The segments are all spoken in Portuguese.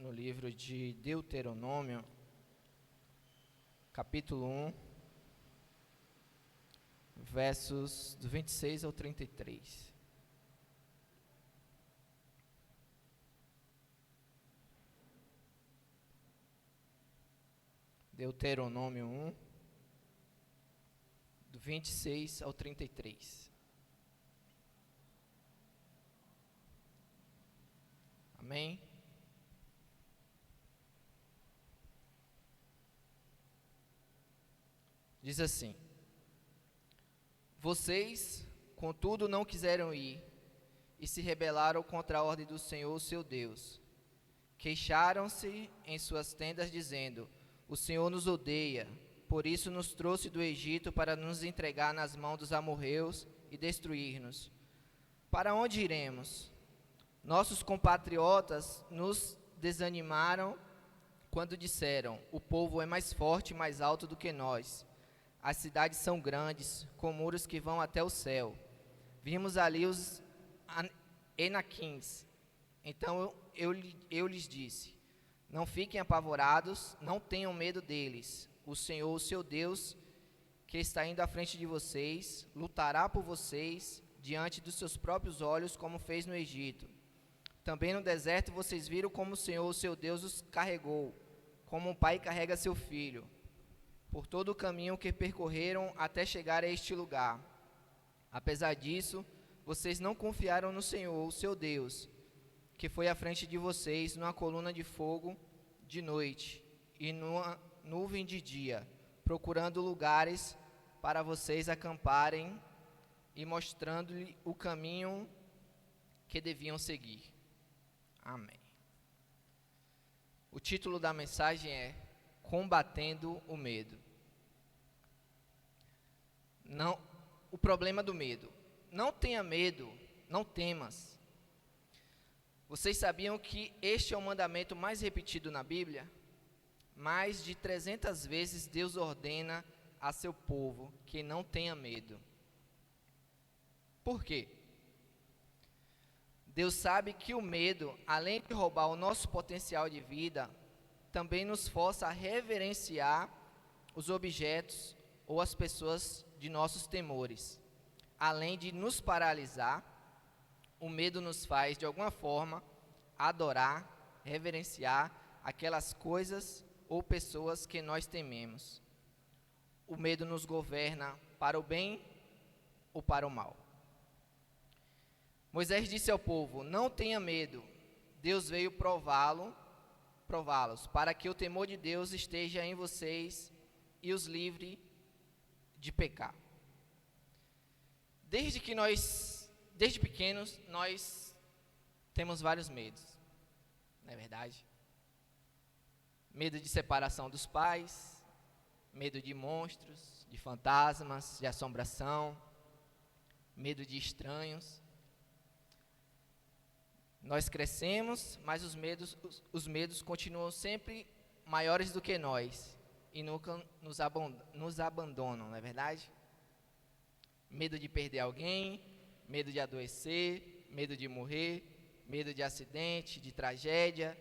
no livro de Deuteronômio, capítulo 1, versos do 26 ao 33. Deuteronômio 1, do 26 ao 33. Amém? Diz assim: Vocês, contudo, não quiseram ir e se rebelaram contra a ordem do Senhor, seu Deus. Queixaram-se em suas tendas, dizendo: O Senhor nos odeia, por isso nos trouxe do Egito para nos entregar nas mãos dos amorreus e destruir-nos. Para onde iremos? Nossos compatriotas nos desanimaram quando disseram: O povo é mais forte e mais alto do que nós. As cidades são grandes, com muros que vão até o céu. Vimos ali os Enaquins. Então eu lhes disse: Não fiquem apavorados, não tenham medo deles. O Senhor, o seu Deus, que está indo à frente de vocês, lutará por vocês diante dos seus próprios olhos, como fez no Egito. Também no deserto vocês viram como o Senhor, o seu Deus, os carregou, como um pai carrega seu filho, por todo o caminho que percorreram até chegar a este lugar. Apesar disso, vocês não confiaram no Senhor, o seu Deus, que foi à frente de vocês numa coluna de fogo de noite e numa nuvem de dia, procurando lugares para vocês acamparem e mostrando-lhe o caminho que deviam seguir. Amém. O título da mensagem é Combatendo o Medo. O problema do medo. Não tenha medo, não temas. Vocês sabiam que este é o mandamento mais repetido na Bíblia? Mais de 300 vezes Deus ordena a seu povo que não tenha medo. Por quê? Deus sabe que o medo, além de roubar o nosso potencial de vida, também nos força a reverenciar os objetos ou as pessoas de nossos temores. Além de nos paralisar, o medo nos faz, de alguma forma, adorar, reverenciar aquelas coisas ou pessoas que nós tememos. O medo nos governa para o bem ou para o mal. Moisés disse ao povo: Não tenha medo, Deus veio prová-los, para que o temor de Deus esteja em vocês e os livre de pecar. Desde pequenos, nós temos vários medos, não é verdade? Medo de separação dos pais, medo de monstros, de fantasmas, de assombração, medo de estranhos. Nós crescemos, mas os medos continuam sempre maiores do que nós e nunca nos abandonam, não é verdade? Medo de perder alguém, medo de adoecer, medo de morrer, medo de acidente, de tragédia,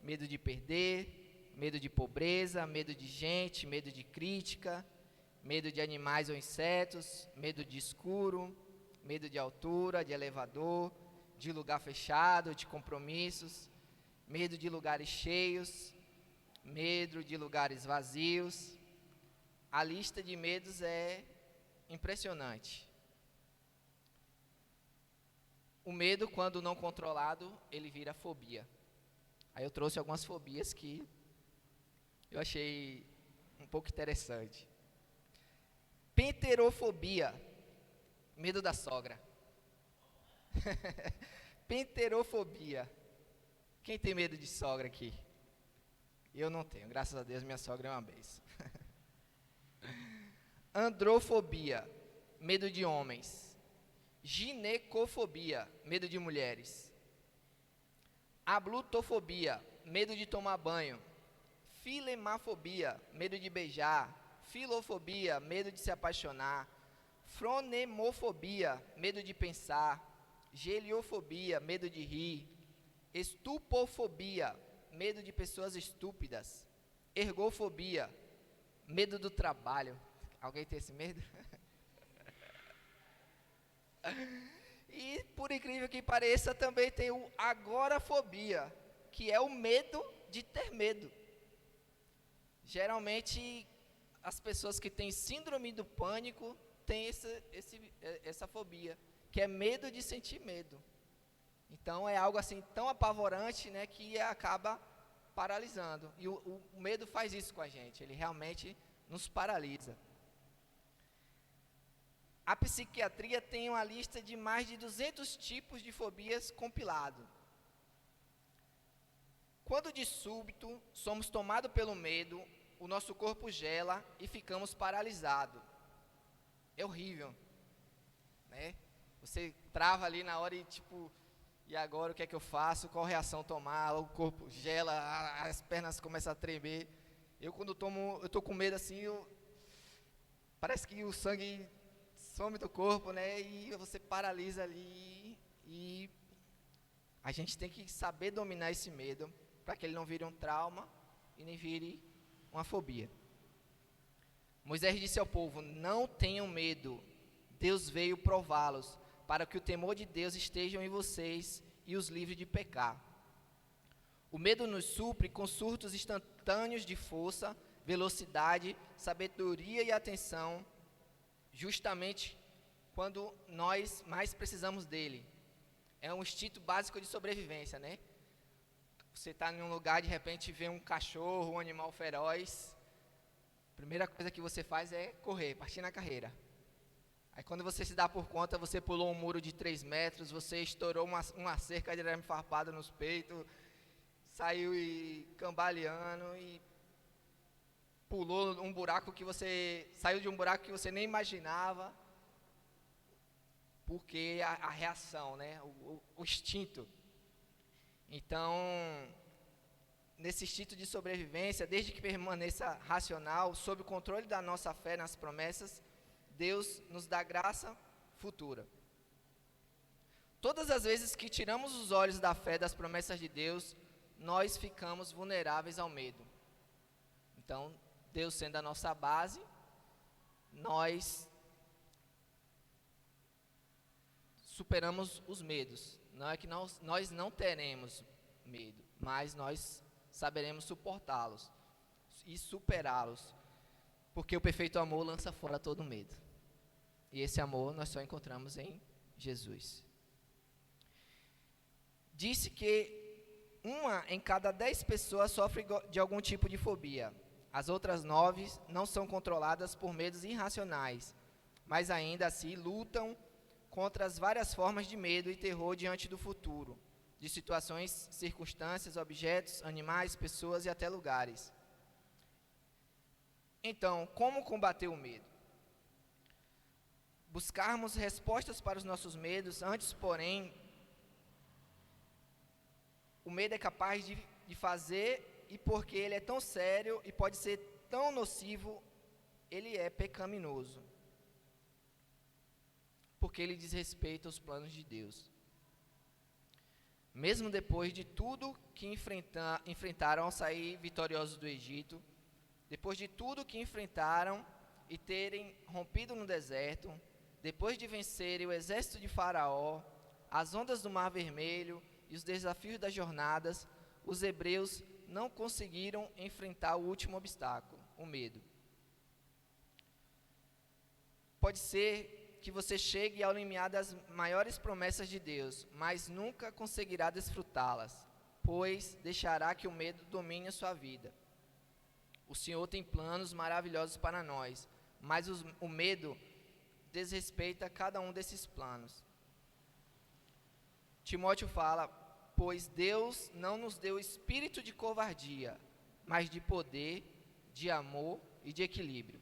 medo de perder, medo de pobreza, medo de gente, medo de crítica, medo de animais ou insetos, medo de escuro, medo de altura, de elevador, de lugar fechado, de compromissos, medo de lugares cheios, medo de lugares vazios. A lista de medos é impressionante. O medo, quando não controlado, ele vira fobia. Aí eu trouxe algumas fobias que eu achei um pouco interessante. Penterofobia, medo da sogra. Penterofobia. Quem tem medo de sogra aqui? Eu não tenho, graças a Deus minha sogra é uma bênção. Androfobia, medo de homens. Ginecofobia, medo de mulheres. Ablutofobia, medo de tomar banho. Filemafobia, medo de beijar. Filofobia, medo de se apaixonar. Fronemofobia, medo de pensar. Geliofobia, medo de rir. Estupofobia, medo de pessoas estúpidas. Ergofobia, medo do trabalho. Alguém tem esse medo? E, por incrível que pareça, também tem o agorafobia, que é o medo de ter medo. Geralmente, as pessoas que têm síndrome do pânico têm essa fobia, que é medo de sentir medo. Então, é algo assim tão apavorante, né, que acaba paralisando. E o medo faz isso com a gente, ele realmente nos paralisa. A psiquiatria tem uma lista de mais de 200 tipos de fobias compilado. Quando de súbito somos tomados pelo medo, o nosso corpo gela e ficamos paralisados. É horrível, né? Você trava ali na hora e tipo, e agora o que é que eu faço? Qual reação tomar? O corpo gela, as pernas começam a tremer. Eu quando eu tô com medo assim, parece que o sangue some do corpo, né? E você paralisa ali. E a gente tem que saber dominar esse medo para que ele não vire um trauma e nem vire uma fobia. Moisés disse ao povo: não tenham medo, Deus veio prová-los, para que o temor de Deus esteja em vocês e os livre de pecar. O medo nos supre com surtos instantâneos de força, velocidade, sabedoria e atenção, justamente quando nós mais precisamos dele. É um instinto básico de sobrevivência, né? Você está em um lugar, de repente vê um cachorro, um animal feroz, a primeira coisa que você faz é correr, partir na carreira. Aí quando você se dá por conta, você pulou um muro de 3 metros, você estourou uma cerca de arame farpado nos peitos, saiu cambaleando e pulou um buraco que você, saiu de um buraco que você nem imaginava, porque a reação, né, o instinto. Então, nesse instinto de sobrevivência, desde que permaneça racional, sob o controle da nossa fé nas promessas, Deus nos dá graça futura. Todas as vezes que tiramos os olhos da fé das promessas de Deus, nós ficamos vulneráveis ao medo. Então, Deus sendo a nossa base, nós superamos os medos. Não é que nós não teremos medo, mas nós saberemos suportá-los e superá-los, porque o perfeito amor lança fora todo medo. E esse amor nós só encontramos em Jesus. Disse que 1 em cada 10 pessoas sofre de algum tipo de fobia. As outras 9 não são controladas por medos irracionais, mas ainda assim lutam contra as várias formas de medo e terror diante do futuro, de situações, circunstâncias, objetos, animais, pessoas e até lugares. Então, como combater o medo? Buscarmos respostas para os nossos medos, antes, porém, o medo é capaz de fazer, e porque ele é tão sério e pode ser tão nocivo, ele é pecaminoso. Porque ele diz respeito aos planos de Deus. Mesmo depois de tudo que enfrentaram ao sair vitoriosos do Egito, depois de tudo que enfrentaram e terem rompido no deserto, depois de vencerem o exército de Faraó, as ondas do Mar Vermelho e os desafios das jornadas, os hebreus não conseguiram enfrentar o último obstáculo, o medo. Pode ser que você chegue ao limiar das maiores promessas de Deus, mas nunca conseguirá desfrutá-las, pois deixará que o medo domine a sua vida. O Senhor tem planos maravilhosos para nós, mas o medo desrespeita cada um desses planos. Timóteo fala: pois Deus não nos deu espírito de covardia, mas de poder, de amor e de equilíbrio.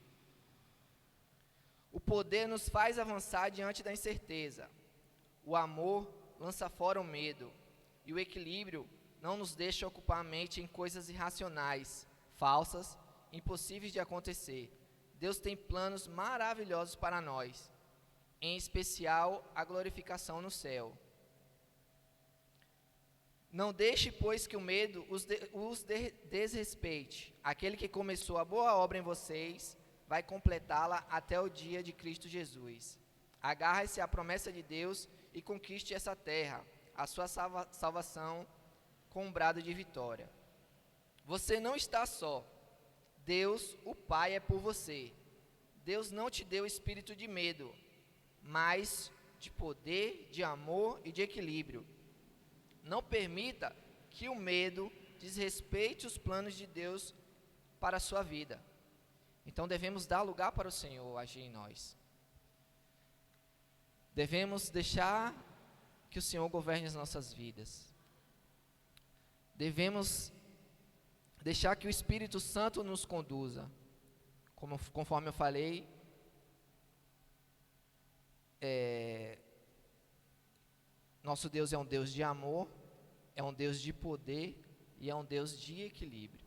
O poder nos faz avançar diante da incerteza. O amor lança fora o medo. E o equilíbrio não nos deixa ocupar a mente em coisas irracionais, falsas, impossíveis de acontecer. Deus tem planos maravilhosos para nós, em especial a glorificação no céu. Não deixe, pois, que o medo desrespeite. Aquele que começou a boa obra em vocês vai completá-la até o dia de Cristo Jesus. Agarre-se à promessa de Deus e conquiste essa terra, a sua salvação com um brado de vitória. Você não está só. Deus, o Pai, é por você. Deus não te deu espírito de medo, mas de poder, de amor e de equilíbrio. Não permita que o medo desrespeite os planos de Deus para a sua vida. Então devemos dar lugar para o Senhor agir em nós. Devemos deixar que o Senhor governe as nossas vidas. Devemos deixar que o Espírito Santo nos conduza. Conforme eu falei, nosso Deus é um Deus de amor, é um Deus de poder e é um Deus de equilíbrio.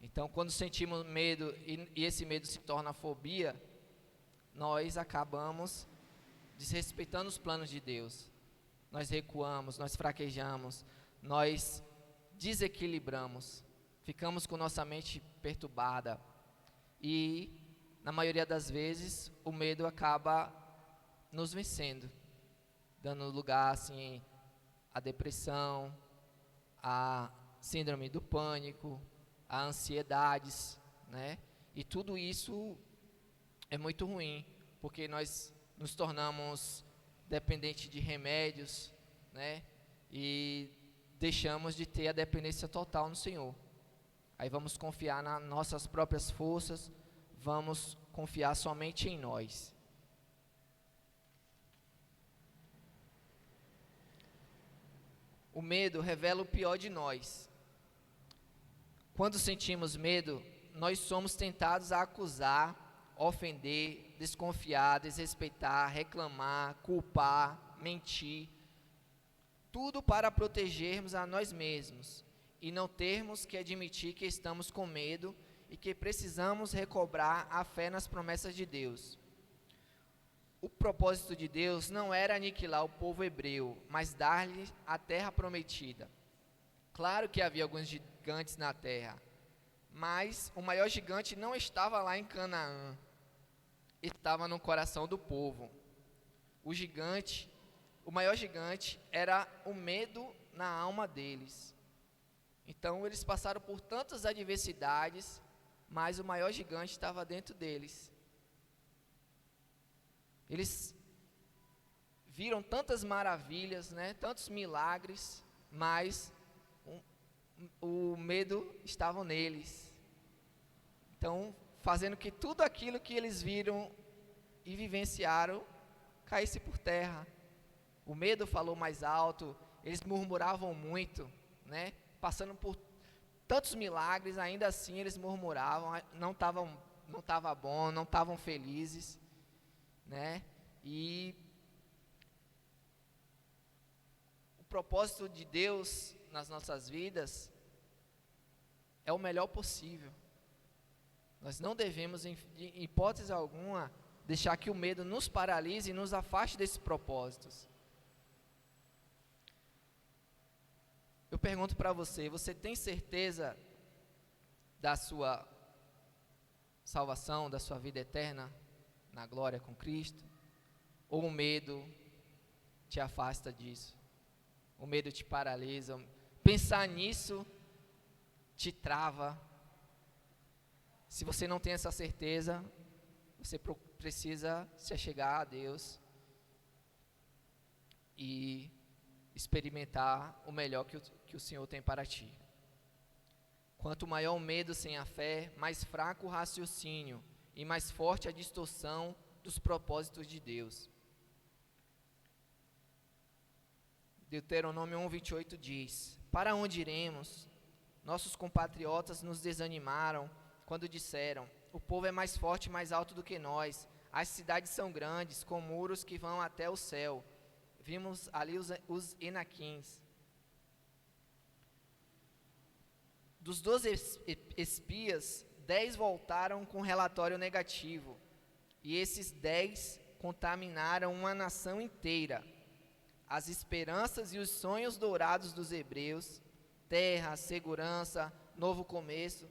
Então, quando sentimos medo e esse medo se torna fobia, nós acabamos desrespeitando os planos de Deus. Nós recuamos, nós fraquejamos, nós desequilibramos, ficamos com nossa mente perturbada e, na maioria das vezes, o medo acaba nos vencendo, dando lugar assim à depressão, à síndrome do pânico, a ansiedades, né? E tudo isso é muito ruim, porque nós nos tornamos dependentes de remédios, né? E deixamos de ter a dependência total no Senhor. Aí vamos confiar nas nossas próprias forças, vamos confiar somente em nós. O medo revela o pior de nós. Quando sentimos medo, nós somos tentados a acusar, ofender, desconfiar, desrespeitar, reclamar, culpar, mentir. Tudo para protegermos a nós mesmos e não termos que admitir que estamos com medo e que precisamos recobrar a fé nas promessas de Deus. O propósito de Deus não era aniquilar o povo hebreu, mas dar-lhe a terra prometida. Claro que havia alguns gigantes na terra, mas o maior gigante não estava lá em Canaã, estava no coração do povo. O maior gigante era o medo na alma deles. Então eles passaram por tantas adversidades, mas o maior gigante estava dentro deles. Eles viram tantas maravilhas, né, tantos milagres, mas o medo estava neles. Então, fazendo que tudo aquilo que eles viram e vivenciaram caísse por terra. O medo falou mais alto, eles murmuravam muito, né? Passando por tantos milagres, ainda assim eles murmuravam, não estava bom, não estavam felizes, né? E o propósito de Deus nas nossas vidas é o melhor possível. Nós não devemos, em hipótese alguma, deixar que o medo nos paralise e nos afaste desses propósitos. Eu pergunto para você, você tem certeza da sua salvação, da sua vida eterna na glória com Cristo? Ou o medo te afasta disso? O medo te paralisa? Pensar nisso te trava. Se você não tem essa certeza, você precisa se achegar a Deus e experimentar o melhor que o Senhor tem para ti. Quanto maior o medo sem a fé, mais fraco o raciocínio e mais forte a distorção dos propósitos de Deus. Deuteronômio 1:28 diz: Para onde iremos? Nossos compatriotas nos desanimaram quando disseram: o povo é mais forte e mais alto do que nós. As cidades são grandes, com muros que vão até o céu. Vimos ali os Enaquins. Dos 12 espias, 10 voltaram com relatório negativo. E esses 10 contaminaram uma nação inteira. as esperanças e os sonhos dourados dos hebreus, terra, segurança, novo começo,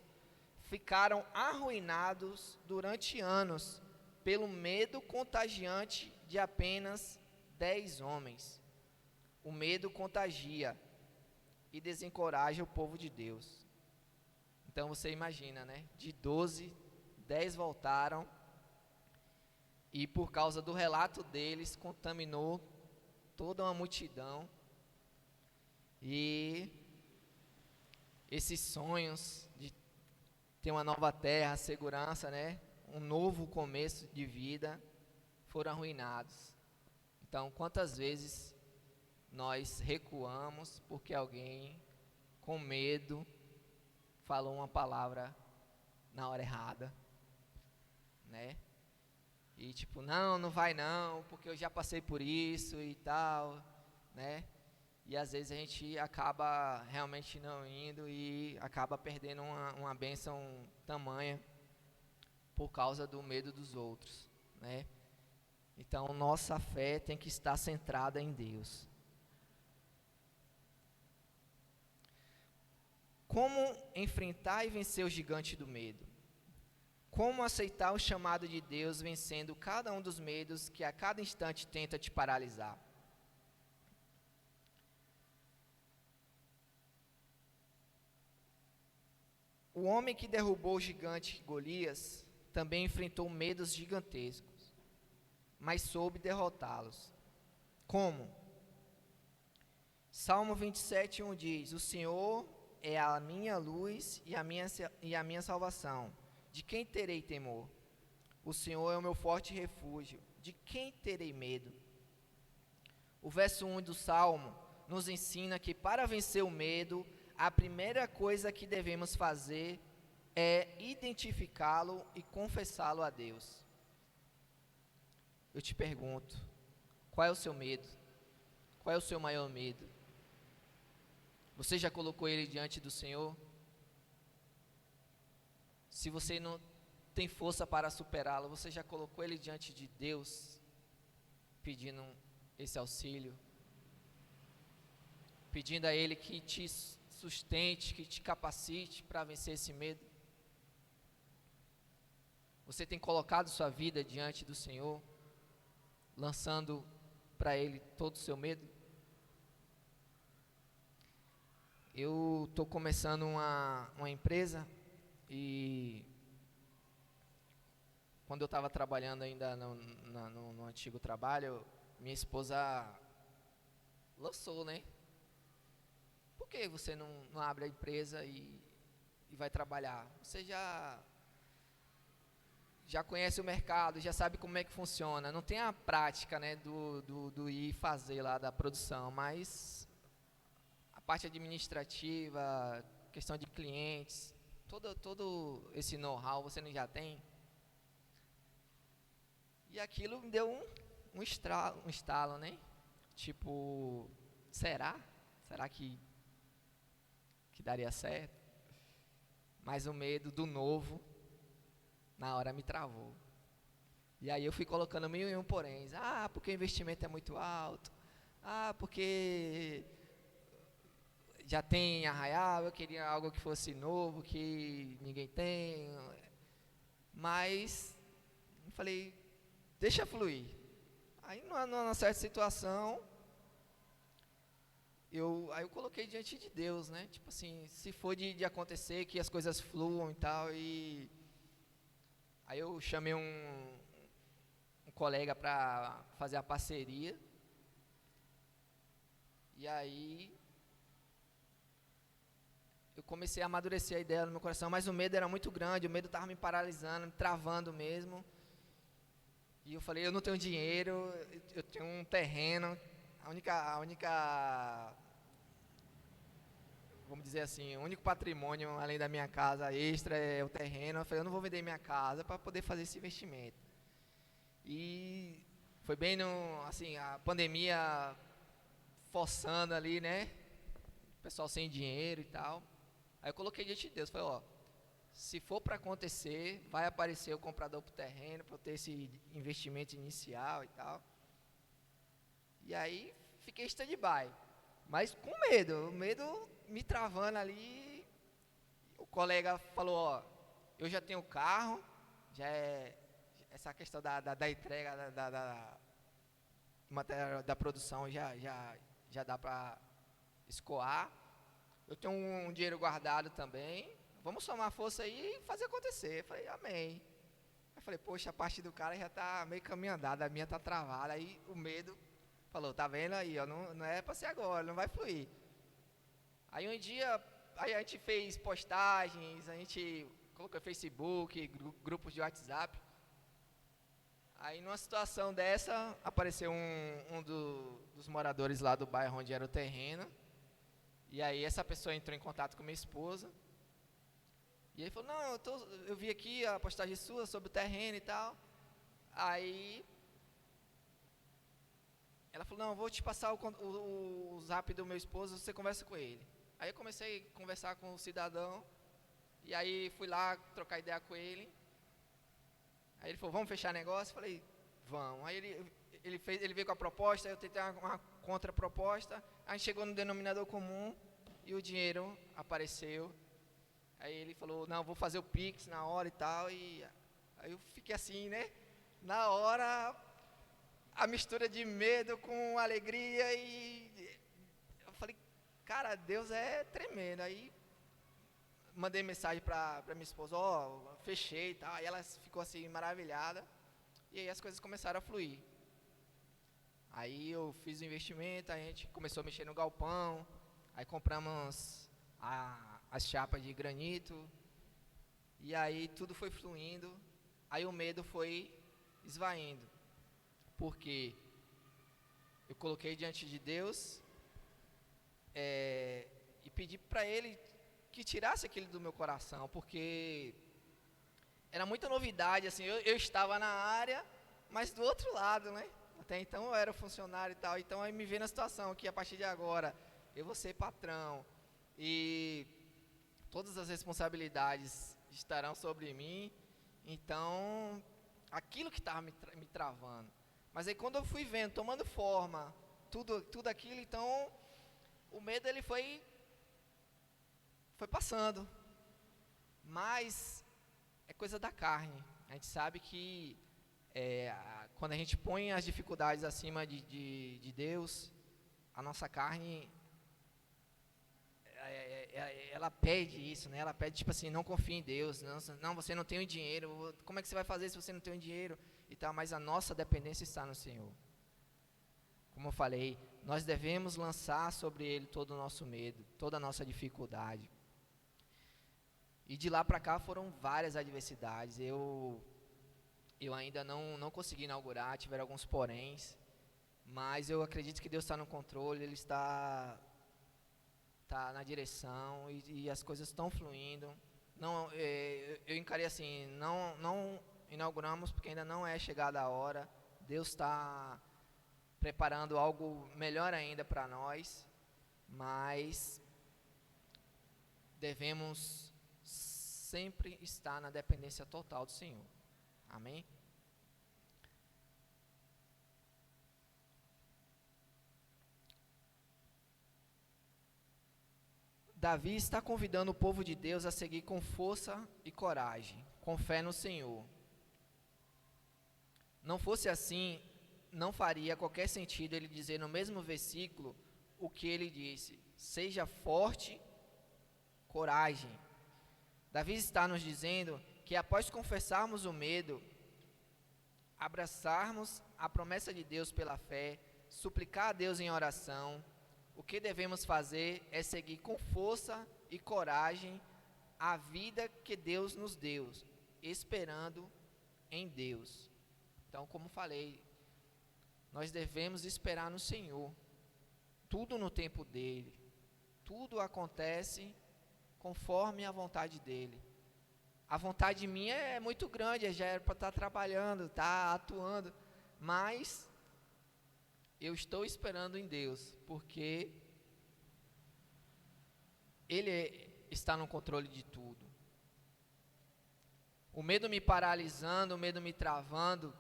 ficaram arruinados durante anos pelo medo contagiante de apenas 10 homens. O medo contagia e desencoraja o povo de Deus. Então você imagina, né? De 12, 10 voltaram e por causa do relato deles contaminou toda uma multidão. E esses sonhos de ter uma nova terra, segurança, né? Um novo começo de vida foram arruinados. Então, quantas vezes nós recuamos porque alguém com medo falou uma palavra na hora errada, né? E tipo, não vai não, porque eu já passei por isso e tal, né? E às vezes a gente acaba realmente não indo e acaba perdendo uma bênção tamanha por causa do medo dos outros, né? Então nossa fé tem que estar centrada em Deus. Como enfrentar e vencer o gigante do medo? Como aceitar o chamado de Deus vencendo cada um dos medos que a cada instante tenta te paralisar? O homem que derrubou o gigante Golias também enfrentou medos gigantescos, mas soube derrotá-los. Como? Salmo 27:1 diz: O Senhor é a minha luz e a minha salvação. De quem terei temor? O Senhor é o meu forte refúgio. De quem terei medo? O verso 1 do Salmo nos ensina que para vencer o medo, a primeira coisa que devemos fazer é identificá-lo e confessá-lo a Deus. Eu te pergunto, qual é o seu medo? Qual é o seu maior medo? Você já colocou ele diante do Senhor? Se você não tem força para superá-lo, você já colocou ele diante de Deus, pedindo esse auxílio? Pedindo a Ele que te sustente, que te capacite para vencer esse medo? Você tem colocado sua vida diante do Senhor, lançando para Ele todo o seu medo? Eu estou começando uma empresa e quando eu estava trabalhando ainda no antigo trabalho, minha esposa lançou, né? Por que você não abre a empresa e vai trabalhar? Você já conhece o mercado, já sabe como é que funciona. Não tem a prática, né, do ir fazer lá da produção, mas a parte administrativa, questão de clientes, todo esse know-how você não já tem? E aquilo me deu um estalo, né? Tipo, será? Será que daria certo? Mas o medo do novo, na hora me travou. E aí eu fui colocando 1001 poréns. Porque o investimento é muito alto. Porque já tem Arraial, eu queria algo que fosse novo, que ninguém tem. Mas eu falei, deixa fluir. Aí numa certa situação, aí eu coloquei diante de Deus, né? Tipo assim, se for de acontecer, que as coisas fluam e tal. E aí eu chamei um colega para fazer a parceria. E aí eu comecei a amadurecer a ideia no meu coração, mas o medo era muito grande, o medo estava me paralisando, me travando mesmo. E eu falei, eu não tenho dinheiro, eu tenho um terreno, a única, vamos dizer assim, o único patrimônio além da minha casa extra é o terreno. Eu falei, eu não vou vender minha casa para poder fazer esse investimento. E foi bem assim, a pandemia forçando ali, né? O pessoal sem dinheiro e tal. Aí eu coloquei diante de Deus, falei, se for para acontecer, vai aparecer o comprador pro terreno, para eu ter esse investimento inicial e tal. E aí fiquei stand-by, mas com medo, o medo me travando ali. O colega falou, ó, eu já tenho carro, já é essa questão da entrega da matéria da produção já dá para escoar. Eu tenho um dinheiro guardado também. Vamos somar força aí e fazer acontecer. Eu falei, amém. Eu falei, poxa, a parte do cara já tá meio caminho andado, a minha tá travada. Aí o medo falou, tá vendo aí, ó, não é para ser agora, não vai fluir. Aí um dia, aí a gente fez postagens, a gente colocou Facebook, grupos de WhatsApp. Aí numa situação dessa, apareceu dos moradores lá do bairro onde era o terreno. E aí essa pessoa entrou em contato com minha esposa. E ele falou, não, eu vi aqui a postagem sua sobre o terreno e tal. Aí ela falou, não, eu vou te passar o zap do meu esposo, você conversa com ele. Aí eu comecei a conversar com o cidadão. E aí fui lá trocar ideia com ele. Aí ele falou, vamos fechar negócio? Eu falei, vamos. Aí ele veio com a proposta, eu tentei uma contraproposta. A gente chegou no denominador comum e o dinheiro apareceu. Aí ele falou, não, vou fazer o Pix na hora e tal. E aí eu fiquei assim, né? Na hora, a mistura de medo com alegria. E eu falei, cara, Deus é tremendo. Aí mandei mensagem para minha esposa, ó, fechei e tal. Aí ela ficou assim, maravilhada. E aí as coisas começaram a fluir. Aí eu fiz o investimento, a gente começou a mexer no galpão. Aí compramos as chapas de granito. E aí tudo foi fluindo. Aí o medo foi esvaindo. Porque eu coloquei diante de Deus e pedi para Ele que tirasse aquilo do meu coração. Porque era muita novidade, assim, eu estava na área, mas do outro lado, né? Até então eu era funcionário e tal. Então aí me veio na situação que a partir de agora eu vou ser patrão. E todas as responsabilidades estarão sobre mim. Então, aquilo que estava me travando. Mas aí quando eu fui vendo, tomando forma, tudo aquilo, então, o medo ele foi passando. Mas é coisa da carne. A gente sabe que quando a gente põe as dificuldades acima de Deus, a nossa carne ela pede isso, né? Ela pede tipo assim, não confie em Deus, não, você não tem o dinheiro, como é que você vai fazer se você não tem o dinheiro e tal? Mas a nossa dependência está no Senhor. Como eu falei, nós devemos lançar sobre Ele todo o nosso medo, toda a nossa dificuldade. E de lá para cá foram várias adversidades. Eu ainda não consegui inaugurar, tiveram alguns poréns, mas eu acredito que Deus está no controle, Ele está na direção e as coisas estão fluindo. Não, eu encarei assim, não inauguramos porque ainda não é chegada a hora. Deus está preparando algo melhor ainda para nós, mas devemos sempre estar na dependência total do Senhor. Amém? Davi está convidando o povo de Deus a seguir com força e coragem, com fé no Senhor. Não fosse assim, não faria qualquer sentido ele dizer no mesmo versículo o que ele disse: seja forte, coragem. Davi está nos dizendo que após confessarmos o medo, abraçarmos a promessa de Deus pela fé, suplicar a Deus em oração, o que devemos fazer é seguir com força e coragem a vida que Deus nos deu, esperando em Deus. Então, como falei, nós devemos esperar no Senhor, tudo no tempo dEle, tudo acontece conforme a vontade dEle. A vontade minha é muito grande, já era para estar trabalhando, estar atuando, mas eu estou esperando em Deus, porque Ele está no controle de tudo. O medo me paralisando, o medo me travando,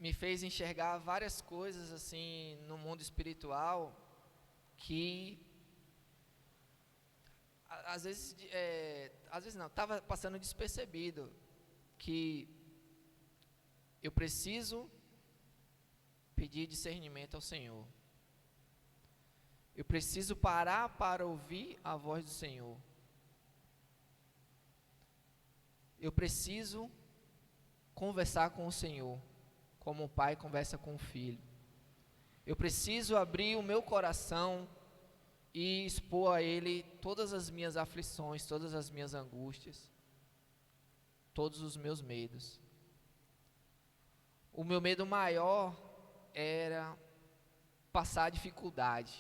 me fez enxergar várias coisas assim no mundo espiritual que às vezes não, estava passando despercebido, que eu preciso pedir discernimento ao Senhor. Eu preciso parar para ouvir a voz do Senhor. Eu preciso conversar com o Senhor, como o pai conversa com o filho. Eu preciso abrir o meu coração e expor a Ele todas as minhas aflições, todas as minhas angústias, todos os meus medos. O meu medo maior era passar dificuldade,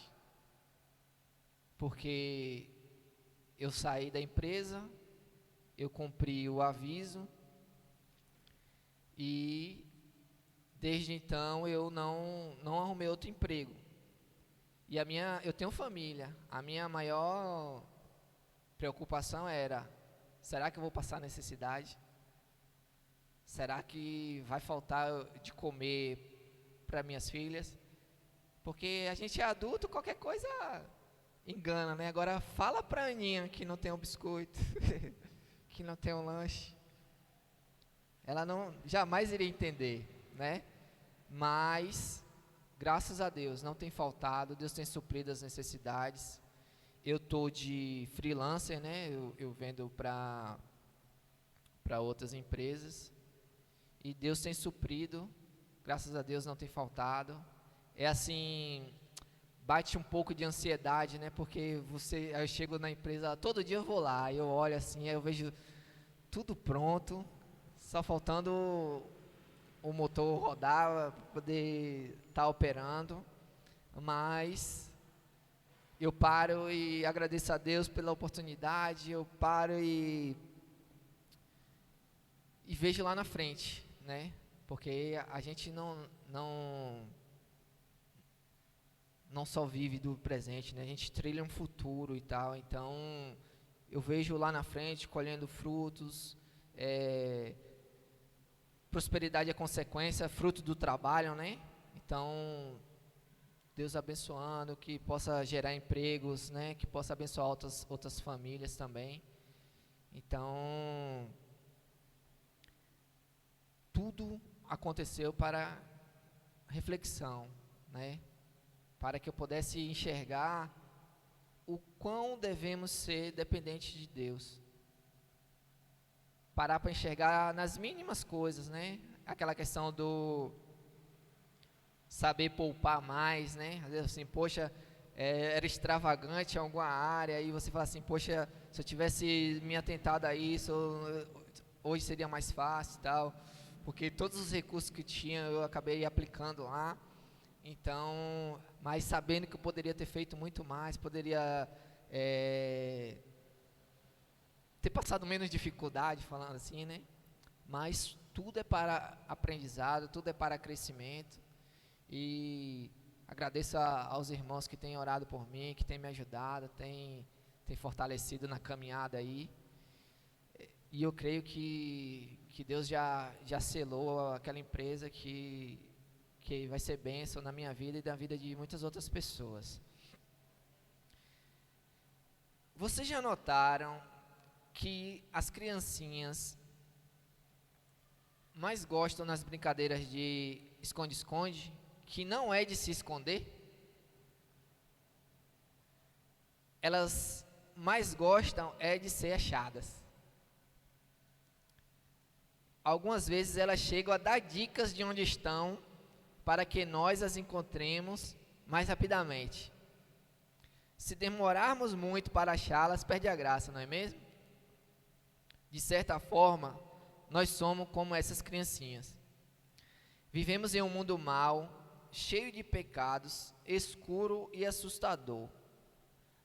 porque eu saí da empresa, eu cumpri o aviso e desde então eu não arrumei outro emprego. E eu tenho família, a minha maior preocupação era, será que eu vou passar necessidade? Será que vai faltar de comer para minhas filhas? Porque a gente é adulto, qualquer coisa engana, né? Agora fala para a Aninha que não tem um biscoito, que não tem um lanche. Ela jamais iria entender, né? Mas, graças a Deus, não tem faltado, Deus tem suprido as necessidades. Eu estou de freelancer, né? Eu vendo para outras empresas. E Deus tem suprido, graças a Deus não tem faltado. É assim, bate um pouco de ansiedade, né? Porque aí eu chego na empresa, todo dia eu vou lá, eu olho assim, aí eu vejo tudo pronto, só faltando o motor rodar para poder estar operando. Mas eu paro e agradeço a Deus pela oportunidade, eu paro e vejo lá na frente, né? Porque a gente não só vive do presente, né? A gente trilha um futuro e tal. Então, eu vejo lá na frente, colhendo frutos. Prosperidade é consequência, fruto do trabalho, né? Então, Deus abençoando, que possa gerar empregos, né? Que possa abençoar outras famílias também. Então, tudo aconteceu para reflexão, né? Para que eu pudesse enxergar o quão devemos ser dependentes de Deus. Parar para enxergar nas mínimas coisas, né? Aquela questão do saber poupar mais, né? Às vezes assim, poxa, era extravagante em alguma área, e você fala assim, poxa, se eu tivesse me atentado a isso, hoje seria mais fácil e tal. Porque todos os recursos que tinha, eu acabei aplicando lá. Então, mas sabendo que eu poderia ter feito muito mais, poderia ter passado menos dificuldade, falando assim, né? Mas tudo é para aprendizado, tudo é para crescimento. E agradeço aos irmãos que têm orado por mim, que têm me ajudado, têm fortalecido na caminhada aí. E eu creio que Deus já selou aquela empresa que vai ser bênção na minha vida e na vida de muitas outras pessoas. Vocês já notaram que as criancinhas mais gostam nas brincadeiras de esconde-esconde, que não é de se esconder? Elas mais gostam de ser achadas. Algumas vezes elas chegam a dar dicas de onde estão, para que nós as encontremos mais rapidamente. Se demorarmos muito para achá-las, perde a graça, não é mesmo? De certa forma, nós somos como essas criancinhas. Vivemos em um mundo mau, cheio de pecados, escuro e assustador.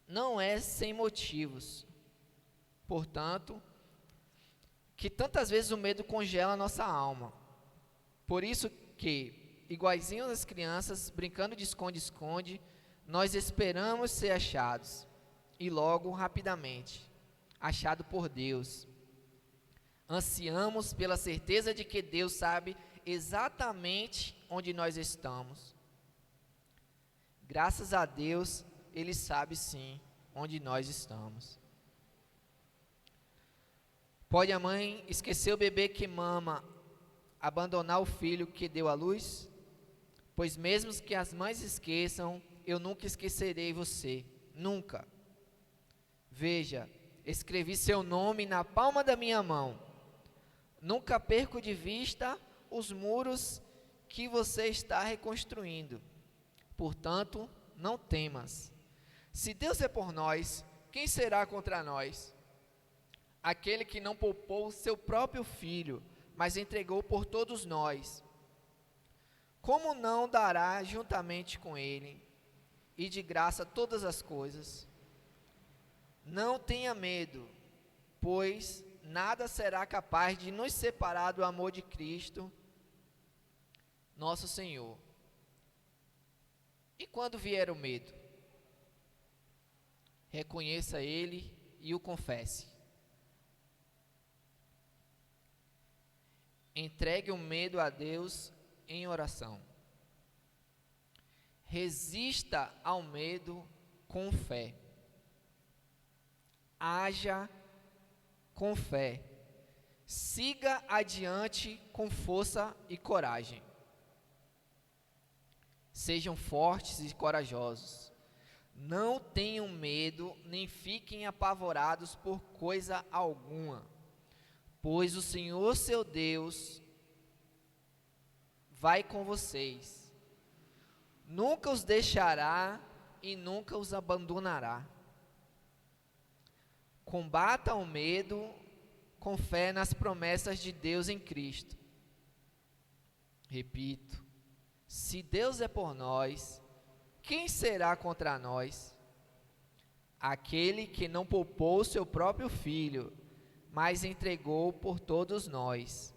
Não é sem motivos. Portanto, que tantas vezes o medo congela a nossa alma. Por isso que, iguaizinhos às crianças, brincando de esconde-esconde, nós esperamos ser achados, e logo, rapidamente, achado por Deus. Ansiamos pela certeza de que Deus sabe exatamente onde nós estamos. Graças a Deus, Ele sabe sim onde nós estamos. Pode a mãe esquecer o bebê que mama, abandonar o filho que deu à luz? Pois mesmo que as mães esqueçam, eu nunca esquecerei você, nunca. Veja, escrevi seu nome na palma da minha mão. Nunca perco de vista os muros que você está reconstruindo. Portanto, não temas. Se Deus é por nós, quem será contra nós? Aquele que não poupou seu próprio filho, mas entregou por todos nós, como não dará juntamente com ele, e de graça todas as coisas? Não tenha medo, pois nada será capaz de nos separar do amor de Cristo, nosso Senhor. E quando vier o medo, reconheça ele e o confesse. Entregue o medo a Deus em oração. Resista ao medo com fé. Haja com fé. Siga adiante com força e coragem. Sejam fortes e corajosos. Não tenham medo, nem fiquem apavorados por coisa alguma, pois o Senhor seu Deus vai com vocês. Nunca os deixará e nunca os abandonará. Combata o medo com fé nas promessas de Deus em Cristo. Repito, se Deus é por nós, quem será contra nós? Aquele que não poupou seu próprio filho, mas entregou por todos nós,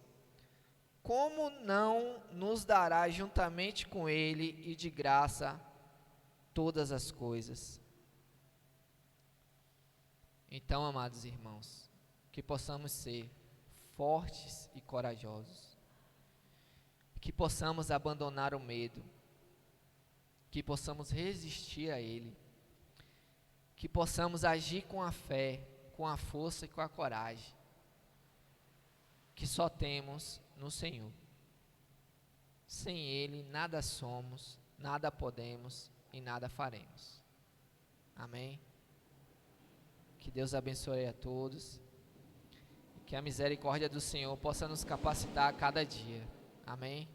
como não nos dará juntamente com ele e de graça todas as coisas? Então, amados irmãos, que possamos ser fortes e corajosos, que possamos abandonar o medo, que possamos resistir a ele, que possamos agir com a fé, com a força e com a coragem que só temos no Senhor. Sem Ele nada somos, nada podemos e nada faremos. Amém? Que Deus abençoe a todos, que a misericórdia do Senhor possa nos capacitar a cada dia. Amém?